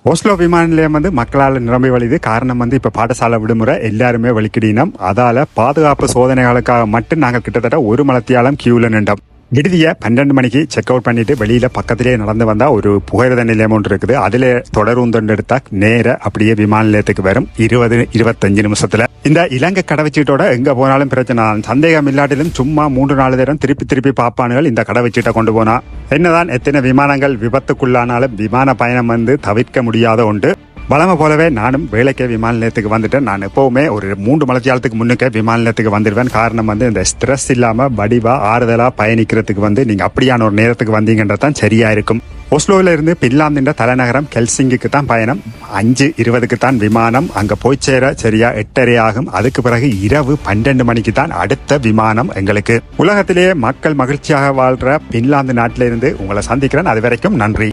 Oslo விமான நிலையம் மக்களால் நிரம்பி வழிது. காரணம் இப்ப பாடசாலை விடுமுறை, எல்லாருமே வலிக்கிடினோம். அதால பாதுகாப்பு சோதனைகளுக்காக மட்டும் நாங்கள் கிட்டத்தட்ட ஒரு மலத்தியாலம் கியூல நின்றோம். விடுதியை 12 மணிக்கு செக் அவுட் பண்ணிட்டு வெளியில பக்கத்திலேயே நடந்து வந்தா ஒரு புகையிரத நிலையம் ஒன்று இருக்குது. அதுல தொடர் எடுத்தா நேர அப்படியே விமான நிலையத்துக்கு வரும் 20-25 நிமிஷத்துல. இந்த இலங்கை கடவுச்சீட்டோட எங்க போனாலும் பிரச்சனை, சந்தேகம் இல்லாட்டிலும் சும்மா 3-4 தரம் திருப்பி பாப்பானுகள் இந்த கடவுச்சீட்டை கொண்டு போனா. என்னதான் எத்தனை விமானங்கள் விபத்துக்குள்ளானாலும் விமான பயணம் தவிர்க்க முடியாத ஒன்று. வளமை போலவே நானும் வேலைக்கே விமான நிலையத்துக்கு வந்துட்டேன். நான் எப்பவுமே ஒரு 3 மலத்தியாலத்துக்கு முன்னுக்கே விமான நிலையத்துக்கு வந்துடுவேன். காரணம் இந்த ஸ்ட்ரெஸ் இல்லாம வடிவா ஆறுதலா பயணிக்கிறதுக்கு நீங்க அப்படியான ஒரு நேரத்துக்கு வந்தீங்கன்றதான் சரியா இருக்கும். ஓஸ்லோவில இருந்து பின்லாந்தின் தலைநகரம் ஹெல்சிங்கிக்கு தான் பயணம். 5:20க்கு தான் விமானம். அங்க போய் சேர சரியா 8:30 ஆகும். அதுக்கு பிறகு இரவு 12 மணிக்கு தான் அடுத்த விமானம் எங்களுக்கு. உலகத்திலேயே மக்கள் மகிழ்ச்சியாக வாழ்ற பின்லாந்து நாட்டில இருந்து உங்களை சந்திக்கிறேன். அது வரைக்கும் நன்றி.